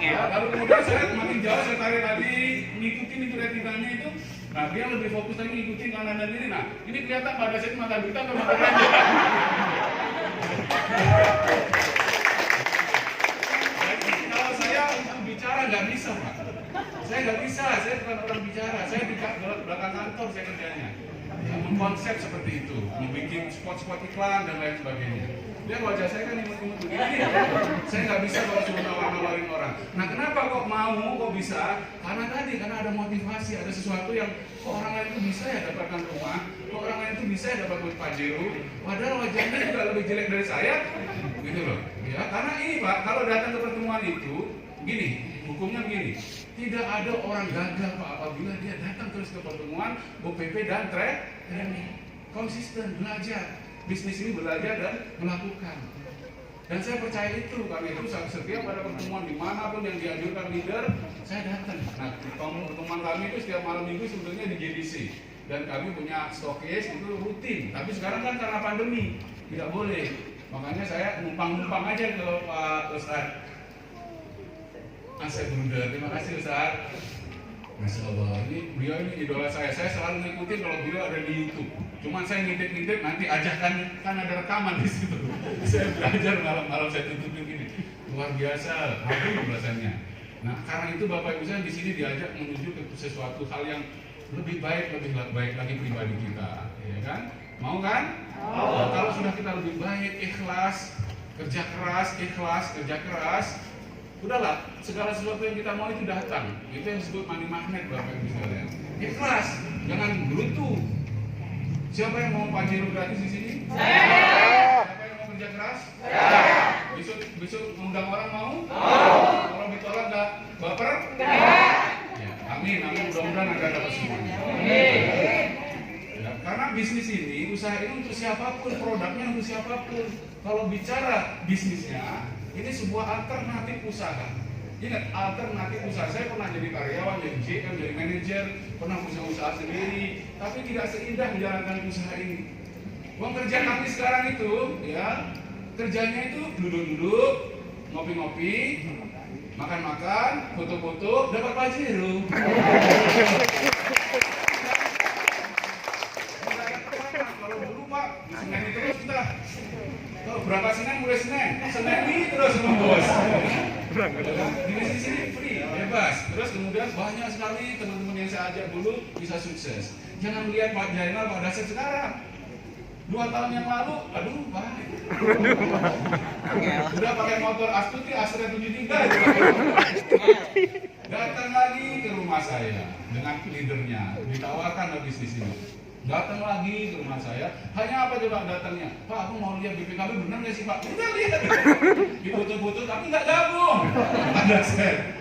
Ya, lalu kemudian saya makin jauh saya tarik lagi, ngikutin itu retinanya itu. Nah dia lebih fokus lagi ngikutin kanan dan kiri. Nah ini kelihatan pada saya mata berita atau mata keranjang. Kalau saya bicara nggak bisa Pak. Saya nggak bisa, saya bukan orang bicara. Saya di belakang kantor saya kerjanya. Ya, mengkonsep seperti itu, membuat spot-spot iklan dan lain sebagainya. Dia wajah saya kan imut-imut begini. Saya nggak bisa kalau suruh nawar-nawarin orang. Nah kenapa kok mau, kok bisa? Karena tadi, karena ada motivasi, ada sesuatu yang kok orang lain itu bisa ya dapatkan rumah, kok orang lain itu bisa ya dapat Pajero, padahal wajahnya juga lebih jelek dari saya, gitu loh. Ya, karena ini Pak, kalau datang ke pertemuan itu, gini, hukumnya begini, tidak ada orang gagal Pak apabila dia datang terus ke pertemuan OPP dan training, konsisten belajar. Bisnis ini belajar dan melakukan. Dan saya percaya itu, karena itu setiap pada pertemuan dimanapun yang dianjurkan leader, saya datang. Nah, pertemuan kami itu setiap malam minggu sebetulnya di JDC. Dan kami punya stokis itu rutin. Tapi sekarang kan karena pandemi, tidak boleh. Makanya saya numpang-numpang aja ke Pak Ustadz Asep Bruder. Terima kasih Ustadz. Masya Allah, ini beliau ini idola saya selalu ngikutin kalau beliau ada di YouTube. Cuman saya ngintip-ngintip nanti ajakkan, kan ada rekaman di situ. Saya belajar malam-malam saya tutupin gini. Luar biasa, happy rasanya. Nah, karena itu Bapak Ibu saya di sini diajak menuju ke sesuatu hal yang lebih baik lagi pribadi kita, ya kan? Mau kan? Mau. Kalau sudah kita lebih baik, ikhlas, kerja keras, udahlah, segala sesuatu yang kita mau itu datang. Itu yang disebut money magnet Bapak Ibu sekalian. Ikhlas, jangan beruntung. Siapa yang mau Pajero gratis di sini? Saya. Siapa yang mau kerja keras? Saya. Besok mengundang orang mau? Kalau ditolak nggak baper? Ya, amin. Mudah-mudahan Anda dapat semuanya. Ya, karena bisnis ini, usaha ini untuk siapapun, produknya untuk siapapun. Kalau bicara bisnisnya, ini sebuah alternatif usaha. Ingat, alternatif usaha. Saya pernah jadi karyawan, jadi GM, jadi manajer, pernah punya usaha sendiri, tapi tidak seindah menjalankan usaha ini. Uang kerja kami sekarang itu, ya, kerjanya itu duduk-duduk, ngopi-ngopi, makan-makan, foto-foto, dapat Pajero. Kalau dulu Pak, Senin terus kita. Kalau berapa Senin mulai Senin ini terus sama bos. Di sini free, bebas. Terus kemudian banyak sekali teman-teman yang saya ajak dulu bisa sukses. Jangan lihat Pak Jainal, Pak Dasep sekarang. 2 tahun yang lalu, aduh Pak. Udah pakai motor Astuti, Astra 73. Datang lagi ke rumah saya dengan leadernya, ditawarkan bisnis ini. Datang lagi ke rumah saya, hanya apa coba datangnya? Pak, aku mau lihat BPKB benar nggak sih Pak? Udah lihat, difoto-foto tapi nggak gabung. Ada set,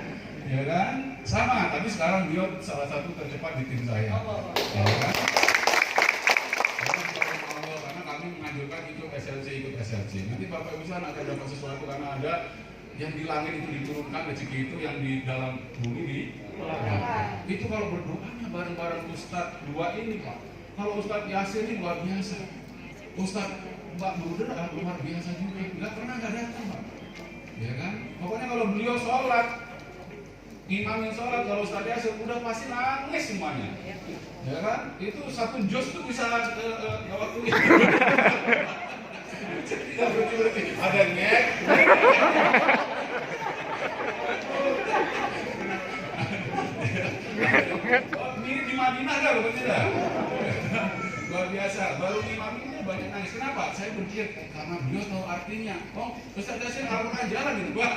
ya kan? Sama, tapi sekarang beliau salah satu tercepat di tim saya. Ya kan? Karena kami menganjurkan ikut SLC. Nanti Bapak Ibu akan dapat sesuatu karena ada yang di langit itu diturunkan, rezeki itu yang di dalam bumi di. Itu kalau berdoanya bareng-bareng Ustadz 2 ini Pak. Kalau Ustadz Yasir ini luar biasa, Ustadz Mbak Bruder luar biasa juga, nggak pernah nggak datang Pak, ya kan? Pokoknya kalau beliau sholat, imamin sholat, kalau Ustadz Yasir udah pasti nangis semuanya, ya kan? Itu satu juz tuh bisa waktu itu. Ada ngek. Ini di Madinah ada loh, tidak? Luar biasa, baru 5 menit tuh banyak nangis. Kenapa? Saya berpikir karena beliau tahu artinya. Oh, Ustaz Dasyir Al-Quran jalan gitu, Pak.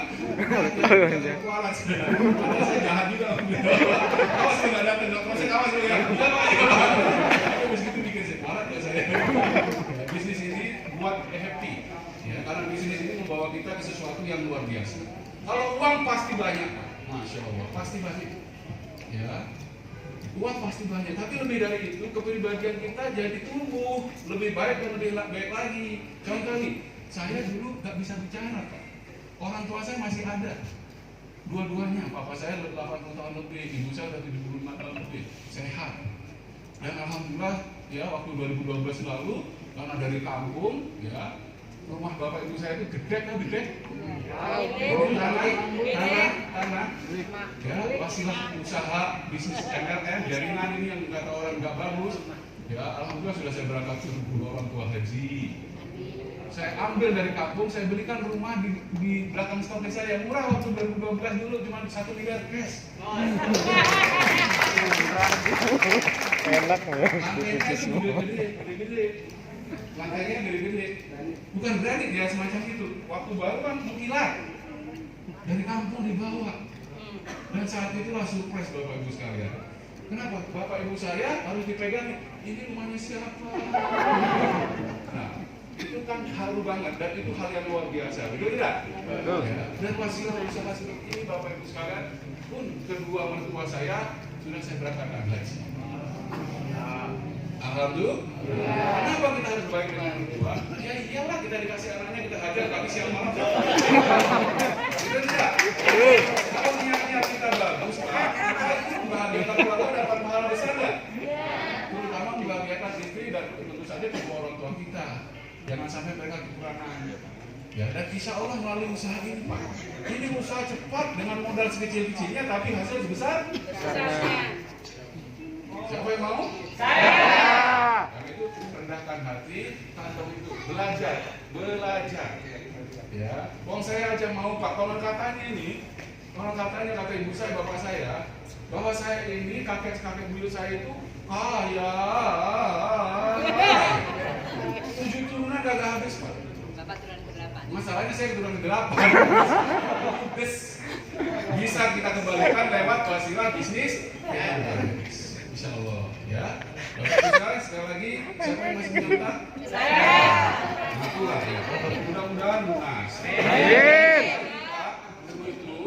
Kualat saya. Saya jahat juga. Awas nggak datang, nggak proses, awas lu ya. Habis gitu bikin saya kualat ya saya. Bisnis ini buat happy. Ya, karena bisnis ini membawa kita ke sesuatu yang luar biasa. Kalau uang pasti banyak, Masya Allah, pasti banyak. Ya, uang pasti banyak. Tapi lebih dari itu, kepribadian kita jadi tumbuh, lebih baik dan lebih baik lagi. Contoh nih, saya dulu nggak bisa bicara, Pak. Orang tua saya masih ada. Dua-duanya, papa saya 80 tahun lebih, ibu saya udah 75 tahun lebih, sehat. Dan alhamdulillah, ya waktu 2012 lalu, karena dari kampung, ya rumah bapak ibu saya itu gede, tanah, ya wasilah usaha bisnis MLM, jaringan ini yang kata orang nggak bagus, ya alhamdulillah sudah saya berangkat suruh orang tua haji. Saya ambil dari kampung, saya belikan rumah di belakang stoknya saya yang murah waktu 2012 dulu cuma 1 miliar cash. Enak ya. Lantainya gede-gede. Bukan berani dia semacam itu. Waktu baru kan mukilat dari kampung dibawa. Dan saat itulah surprise Bapak Ibu sekalian. Kenapa? Bapak Ibu saya harus dipegang. Ini rumahnya siapa? Nah, itu kan haru banget dan itu hal yang luar biasa, betul tidak? Betul. Ya. Dan wasilah usaha seperti ini Bapak Ibu sekalian pun kedua mertua saya sudah saya berangkatkan haji. Alhamdulillah. Kenapa kita harus baik dengan mertua? Ya iyalah kita dikasih anaknya kita hajar tapi siang malam. Betul tidak? Kalau niat kita bagus, Pak, itu membahagiakan keluarga dapat pahala besar nggak? Terutama membahagiakan istri dan tentu saja kedua orang tua kita. Jangan sampai mereka kekurangan. Ya, dan insya Allah melalui usaha ini, Pak. Ini usaha cepat dengan modal sekecil-kecilnya, tapi hasil sebesar. Siapa yang mau? Saya. Karena itu rendahkan hati, kantong itu belajar. Ya, wong saya aja mau Pak. Konon katanya kata ibu saya, bapak saya, bahwa saya ini kakek buyut saya itu kaya. 7 turunan gak habis, Pak. Bapak turunan ke-8. Masalahnya saya turunan ke-8. Bisa kita kembalikan lewat wasilah bisnis. Insya Allah, ya. Bapak sekali lagi, siapa yang masih menyerta? Saya. Itulah ya. Mudah-mudahan lunas. Amin. Sebelum itu,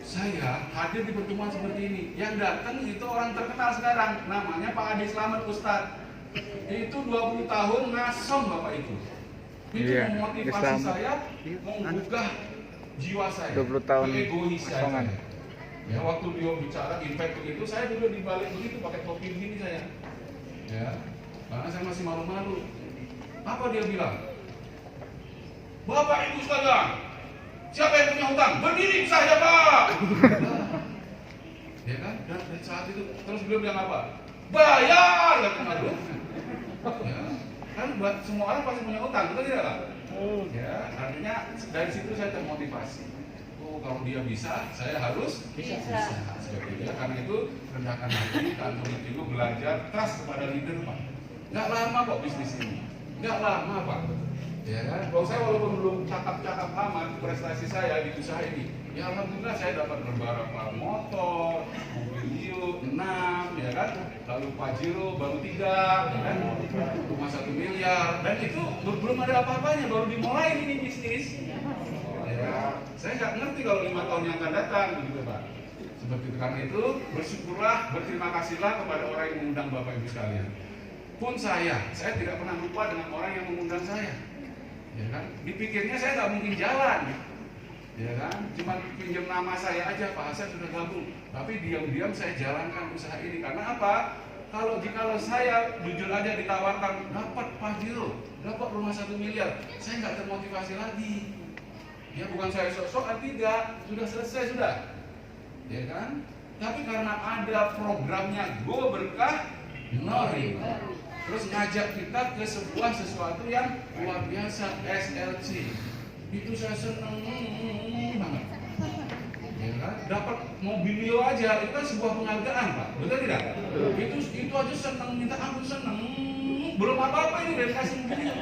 saya hadir di pertemuan seperti ini. Yang datang itu orang terkenal sekarang, namanya Pak Adi Slamet Ustadz. Itu 20 tahun ngasom Bapak itu. Itu memotivasi saya, menggugah jiwa saya. 20 tahun keegoisan. Ya, waktu dia bicara impact begitu, saya duduk di balik begitu pakai topi begini saya. Ya, karena saya masih malu-malu. Apa dia bilang? Bapak Ibu sekalian, siapa yang punya hutang? Berdiri saja, Pak. Ya kan? Dan saat itu terus beliau bilang apa? Bayar, kata malu. Ya, kan buat semua orang pasti punya hutang, betul tidak, Pak? Ya, artinya dari situ saya termotivasi. Kalau dia bisa, saya harus bisa. Seperti itu. Karena itu rendahkan hati, kantor itu belajar trust kepada leader, Pak. Nggak lama kok bisnis ini, nggak lama, Pak. Ya kan? Kalau saya walaupun belum cakap-cakap amat prestasi saya di usaha ini, ya alhamdulillah saya dapat beberapa motor, mobil Mio 6, ya kan? Lalu Pajero baru 3, ya kan? Rumah 1 miliar, dan itu belum ada apa-apanya, baru dimulai ini bisnis. Ya, saya nggak ngerti kalau 5 tahun yang akan datang, begitu Pak. Seperti itu, karena itu bersyukurlah, berterima kasihlah kepada orang yang mengundang Bapak Ibu sekalian. Pun saya tidak pernah lupa dengan orang yang mengundang saya. Ya kan? Dipikirnya saya nggak mungkin jalan, ya kan? Cuma pinjam nama saya aja, Pak Hasan sudah gabung. Tapi diam-diam saya jalankan usaha ini karena apa? Kalau saya jujur aja ditawarkan dapat Pajero, dapat rumah 1 miliar, saya nggak termotivasi lagi. Ya bukan saya sok-sokan, tidak, sudah selesai sudah, ya kan? Tapi karena ada programnya Go Berkah Nori, terus ngajak kita ke sebuah sesuatu yang luar biasa, SLC. Itu saya seneng banget, ya kan? Dapat mobil Mio aja, itu kan sebuah penghargaan, Pak, betul tidak? Itu aja seneng, minta ampun seneng belum apa-apa ini dari kasih beliau.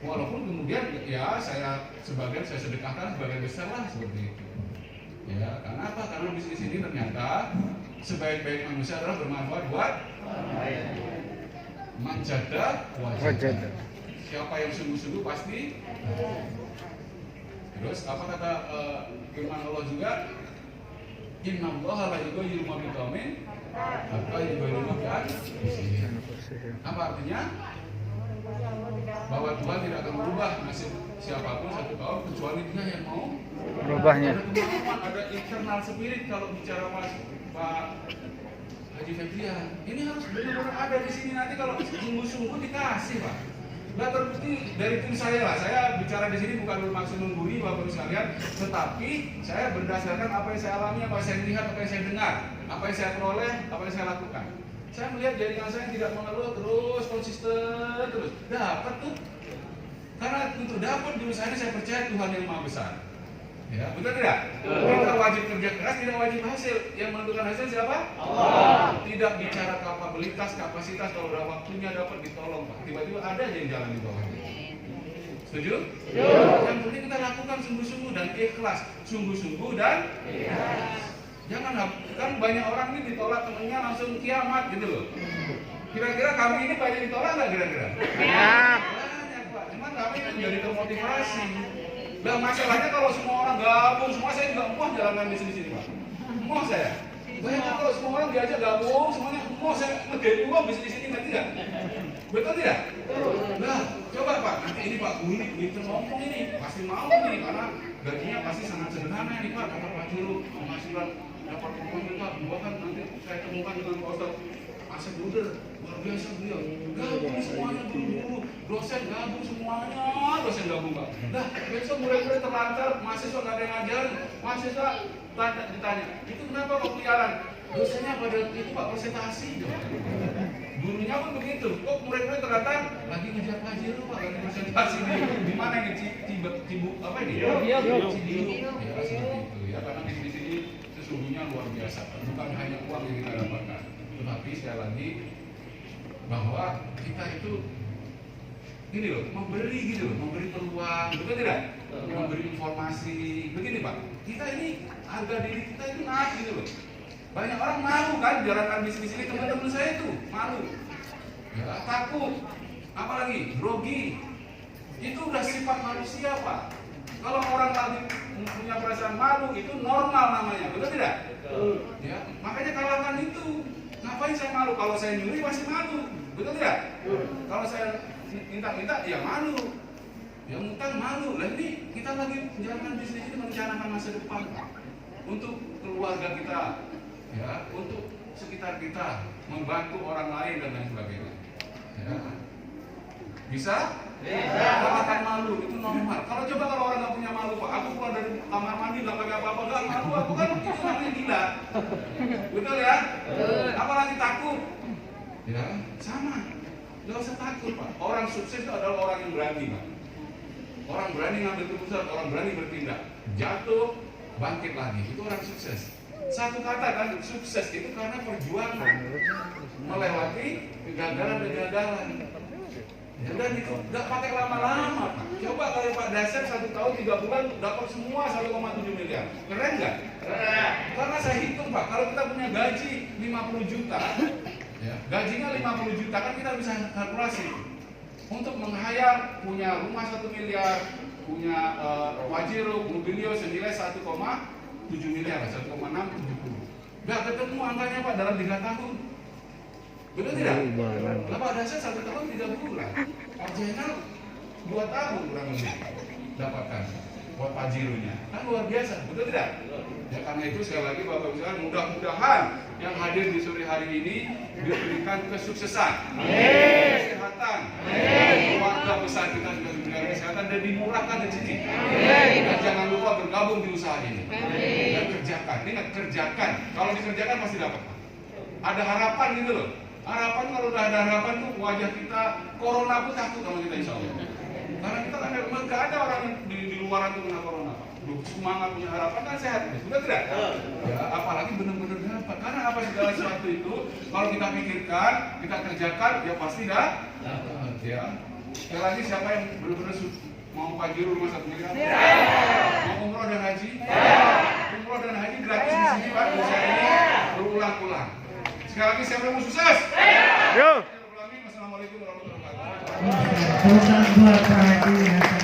Walaupun kemudian ya saya sebagian saya sedekahkan sebagian besar lah seperti itu. Ya, karena apa? Karena bisnis ini ternyata sebaik-baik manusia adalah bermanfaat buat manjada wajada. Siapa yang sungguh-sungguh pasti. Terus apa kata firman Allah juga? Innallaha la yughayyiru ma biqaumin hatta yughayyiru ma bi anfusihim. Apa artinya? Bahwa Tuhan tidak akan merubah nasib siapapun satu kaum kecuali Dia yang mau merubahnya. Ada kemauan, ada internal spirit kalau bicara Pak Haji Febrian. Ini harus benar-benar ada di sini, nanti kalau sungguh-sungguh dikasih Pak. Nah terbukti dari tim saya lah, saya bicara di sini bukan bermaksud menggurui Bapak Ibu sekalian, tetapi saya berdasarkan apa yang saya alami, apa yang saya lihat, apa yang saya dengar, apa yang saya peroleh, apa yang saya lakukan. Saya melihat jaringan saya tidak mengeluh, terus konsisten, terus dapat tuh. Karena untuk dapat di usaha ini saya percaya Tuhan yang Maha Besar. Ya, betul tidak? Kita wajib kerja keras, tidak wajib hasil. Yang menentukan hasil siapa? Allah. Tidak bicara kapabilitas, kapasitas, kalau udah waktunya dapat ditolong, Pak. Tiba-tiba ada aja yang jalan di bawahnya. Setuju? Yang penting kita lakukan sungguh-sungguh dan ikhlas. Sungguh-sungguh dan ikhlas. Jangan, kan banyak orang ini ditolak temennya langsung kiamat gitu loh. Kira-kira kami ini banyak ditolak nggak kira-kira? Banyak Pak, cuman kami kan jadi termotivasi. Nah masalahnya kalau semua orang gabung, semua saya juga mau jalankan di sini Pak. Mau saya. Bayangkan kalau semua orang diajak gabung, semuanya mau saya ngegain uang di sini nanti nggak? Betul tidak? Nah, coba Pak, nanti ini Pak Guli ngomong ini pasti mau nih karena gajinya pasti sangat sederhana nih Pak, kata Pak Juru, penghasilan dapat uang itu Pak, bahkan nanti saya temukan dengan Pak Ustaz Asep Bruder, luar biasa beliau, gabung semuanya dulu, dosen gabung semuanya, dosen gabung Pak. Nah, besok murid-murid terlantar, mahasiswa nggak ada yang ngajarin, mahasiswa ditanya, itu kenapa kok keliaran? Dosennya pada itu Pak presentasi, gurunya pun begitu. Kok murid-murid terlantar lagi ngejar pelajar Pak, lagi presentasi di mana yang Cibuk apa ini? Cibuk. Ya seperti itu ya, karena di sini sesungguhnya luar biasa. Bukan hanya uang yang kita dapatkan, tetapi sekali lagi bahwa kita itu gini loh, memberi gitu loh, memberi peluang, betul tidak? Memberi informasi, begini Pak. Kita ini harga diri kita itu naik gitu loh. Banyak orang malu kan jalankan bisnis ini, teman-teman saya itu malu, ya, takut, apalagi grogi. Itu udah sifat manusia Pak. Kalau orang lagi punya perasaan malu itu normal namanya, betul tidak? Ya, makanya kalahkan itu. Ngapain saya malu? Kalau saya nyuri masih malu, betul tidak? Kalau saya minta ya malu, ya ngutang malu. Lah ini kita lagi menjalankan bisnis ini, merencanakan masa depan Pak, untuk keluarga kita, ya, untuk sekitar kita, membantu orang lain dan lain sebagainya. Ya. Bisa? Bisa. Kalahkan malu, itu normal. Kalau orang nggak punya malu Pak, aku keluar dari kamar mandi nggak pakai apa-apa, nggak malu, aku kan itu namanya gila. Betul ya? Apalagi takut, ya sama. Nggak usah takut Pak. Orang sukses itu adalah orang yang berani Pak. Orang berani ngambil keputusan, orang berani bertindak. Jatuh, bangkit lagi. Itu orang sukses. Satu kata kan, sukses itu karena perjuangan melewati kegagalan-kegagalan. Ya, dan itu nggak pakai lama-lama Pak. Coba kalau Pak Dasep 1 tahun 3 bulan dapat semua 1,7 miliar. Keren nggak? Keren. Karena saya hitung Pak, kalau kita punya gaji 50 juta, ya, gajinya 50 juta kan kita bisa kalkulasi. Untuk menghayal punya rumah 1 miliar, punya Pajero, Mobilio senilai 1,7 miliar, 1,670. Nggak ketemu angkanya Pak dalam 3 tahun. Betul tidak? Pak Dasep 1 tahun 3 bulan. Pak Jenal 2 tahun kurang lebih dapatkan buat Pajironya. Kan luar biasa, betul tidak? Ya karena itu sekali lagi Bapak Ibu mudah-mudahan yang hadir di sore hari ini diberikan kesuksesan, kesehatan, keluarga besar kita juga diberikan kesehatan dan dimurahkan rezeki. Dan jangan lupa bergabung di usaha ini dan kerjakan. Ingat kerjakan. Kalau dikerjakan pasti dapat. Ada harapan gitu loh. Harapan kalau udah ada harapan tuh wajah kita corona pun takut sama kita insya Allah. Karena kita kan nggak ada orang yang di luaran tuh kena corona Pak. semangat, punya harapan kan sehat, sudah tidak? Ya, apalagi benar-benar dapat. Karena apa segala sesuatu itu kalau kita pikirkan, kita kerjakan, ya pasti dapat. Ya. Sekali lagi siapa yang benar-benar mau pagi rumah satu miliar? Mau umroh dan haji? Umroh dan haji gratis di sini Pak. Bisa ini berulang-ulang. Sekali lagi siapa yang mau sukses? Yo. Assalamualaikum warahmatullahi wabarakatuh. Tepuk tangan buat Pak Haji Hasan.